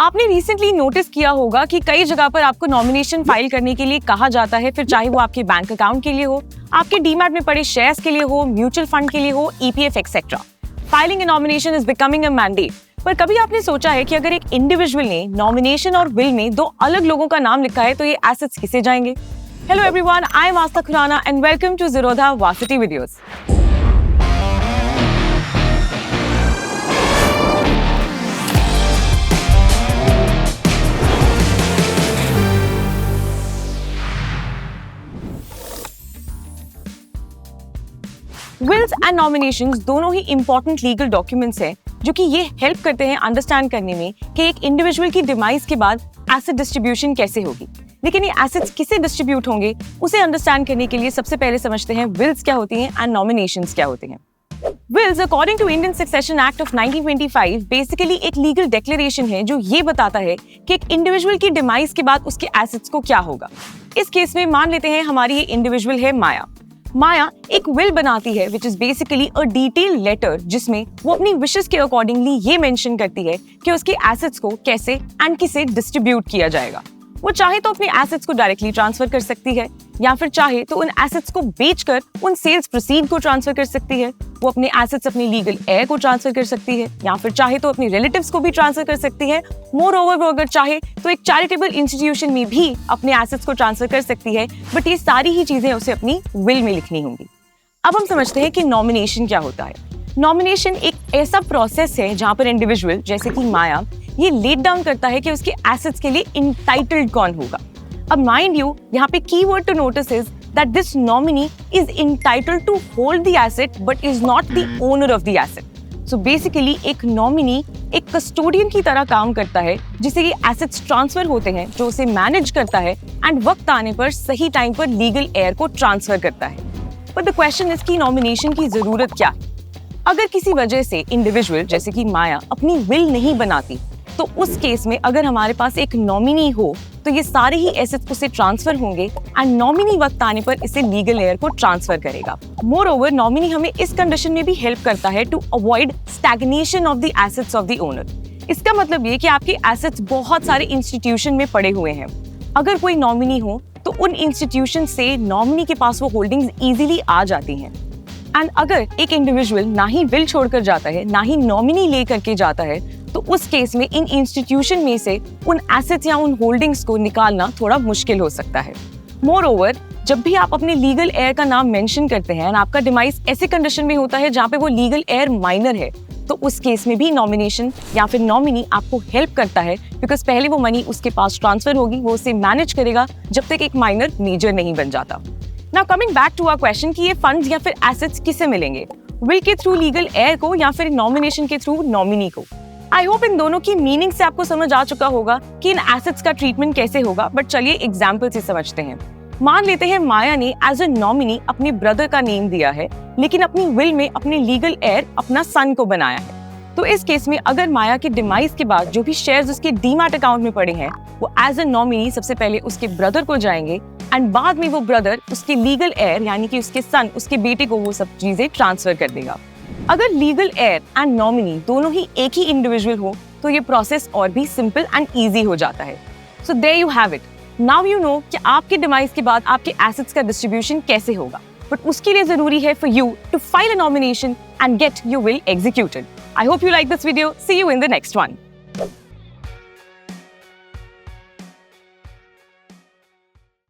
आपने recently notice किया होगा कि कई जगह पर आपको नॉमिनेशन फाइल करने के लिए कहा जाता है, फिर चाहे वो आपके बैंक अकाउंट के लिए हो, आपके डीमैट में पड़े शेयर्स के लिए हो, म्यूचुअल फंड के लिए हो, EPF etcetera. Filing A nomination is becoming a mandate. पर कभी आपने सोचा है कि अगर एक इंडिविजुअल ने नॉमिनेशन और विल में दो अलग लोगों का नाम लिखा है तो ये एसेट्स किसे जाएंगे? Hello everyone, I am Aastha Khurana and welcome to Zerodha Varsity videos. Wills and nominations दोनों ही इंपॉर्टेंट लीगल डॉक्यूमेंट्स हैं जो कि ये हेल्प करते हैं अंडरस्टैंड करने में कि एक इंडिविजुअल की डिमाइस के बाद एसेट डिस्ट्रीब्यूशन कैसे होगी। लेकिन ये एसेट्स किसे डिस्ट्रीब्यूट होंगे उसे अंडरस्टैंड करने के लिए सबसे पहले समझते हैं विल्स क्या होती हैं एंड नॉमिनेशंस क्या होते हैं। Wills according to Indian succession act of 1925 basically एक लीगल डिक्लेरेशन है जो ये बताता है कि एक इंडिविजुअल की डिमाइस के बाद उसके एसेट्स को क्या होगा। इस केस में मान लेते हैं हमारी ये इंडिविजुअल है माया। माया एक विल बनाती है which is basically a detail letter जिसमें वो अपनी विशेस के अकॉर्डिंगली ये मेंशन करती है कि उसके एसेट्स को कैसे एंड किसे डिस्ट्रीब्यूट किया जाएगा। वो चाहे तो अपने एसेट्स को डायरेक्टली ट्रांसफर कर सकती है या फिर चाहे तो उन एसेट्स को बेचकर उन सेल्स प्रोसीड को ट्रांसफर कर सकती है। वो अपने एसेट्स अपने लीगल हेयर को ट्रांसफर कर सकती है या फिर चाहे तो अपने रिलेटिव्स को भी ट्रांसफर कर सकती है। मोर ओवर वो अगर चाहे तो एक चैरिटेबल इंस्टीट्यूशन में भी अपने एसेट्स को ट्रांसफर कर सकती है, बट ये सारी ही चीजें उसे अपनी विल में लिखनी होंगी। अब हम समझते हैं कि नॉमिनेशन क्या होता है। नॉमिनेशन एक ऐसा प्रोसेस है जहां पर इंडिविजुअल जैसे कि माया ये लेट डाउन करता है कि उसके एसेट्स के लिए इंटाइटल्ड कौन होगा। अब माइंड यू, यहाँ पे keyword to notice is that this nominee is entitled to hold the asset but is not the owner of the asset. So basically एक नॉमिनी एक कस्टोडियन की तरह काम करता है जिसे ये एसेट्स ट्रांसफर होते हैं, जो उसे मैनेज करता है एंड वक्त आने पर सही टाइम पर लीगल हेयर को ट्रांसफर करता है। बट द क्वेश्चन इज कि नॉमिनेशन की जरूरत क्या है? अगर किसी वजह से इंडिविजुअल जैसे कि माया अपनी विल नहीं बनाती तो उस केस में अगर हमारे पास एक नॉमिनी हो तो ये सारे ही एसेट्स उसे ट्रांसफर होंगे एंड नॉमिनी वक्त आने पर इसे लीगल हेयर को ट्रांसफर करेगा। मोर ओवर नॉमिनी हमें इस कंडीशन में भी हेल्प करता है to avoid stagnation of the assets of the owner. इसका मतलब ये कि आपके एसेट्स बहुत सारे इंस्टीट्यूशन में पड़े हुए हैं। अगर कोई नॉमिनी हो तो उन इंस्टीट्यूशन से नॉमिनी के पास वो होल्डिंग्स इजीली आ जाती हैं। एंड अगर एक इंडिविजुअल ना ही विल छोड़कर जाता है ना ही नॉमिनी ले करके जाता है तो उस केस में इन इंस्टीट्यूशन में से उन एसेट्स या उन होल्डिंग्स को निकालना थोड़ा मुश्किल हो सकता है। मोर ओवर जब भी आप अपने लीगल हेयर का नाम मेंशन करते हैं और आपका डिमाइस ऐसे कंडीशन में होता है जहाँ पे वो लीगल हेयर माइनर है तो उस केस में भी नॉमिनेशन या फिर नॉमिनी आपको हेल्प करता है, बिकॉज पहले वो मनी उसके पास ट्रांसफर होगी, वो उसे मैनेज करेगा जब तक एक माइनर मेजर नहीं बन जाता। Now coming back to our question कि ये फंड्स या फिर एसेट्स किसे मिलेंगे, विल के थ्रू लीगल हेयर को या फिर नॉमिनेशन के थ्रू नॉमिनी को। आई होप इन दोनों की मीनिंग से आपको समझ आ चुका होगा कि इन एसेट्स का ट्रीटमेंट कैसे होगा, बट चलिए एग्जाम्पल से समझते हैं। मान लेते हैं माया ने एज अ नॉमिनी अपने ब्रदर का नेम दिया है लेकिन अपनी विल में अपने लीगल हेयर अपना सन को बनाया है। तो इस केस में अगर माया के डिमाइस के बाद जो भी शेयर्स उसके डीमैट अकाउंट में पड़े हैं वो एज अ नॉमिनी सबसे पहले उसके ब्रदर को जाएंगे एंड बाद में वो ब्रदर उसके लीगल हेयर यानी कि उसके सन उसके बेटे को वो सब चीजें ट्रांसफर कर देगा। अगर लीगल हेयर एंड नॉमिनी दोनों ही एक ही इंडिविजुअल हो तो ये प्रोसेस और भी सिंपल एंड ईजी हो जाता है। So there you have it. Now you know कि आपके डिमाइस के बाद आपके एसेट्स का डिस्ट्रीब्यूशन कैसे होगा, बट उसके लिए जरूरी है for you to file a nomination and get your will executed. I hope you like this video. See you in the next one.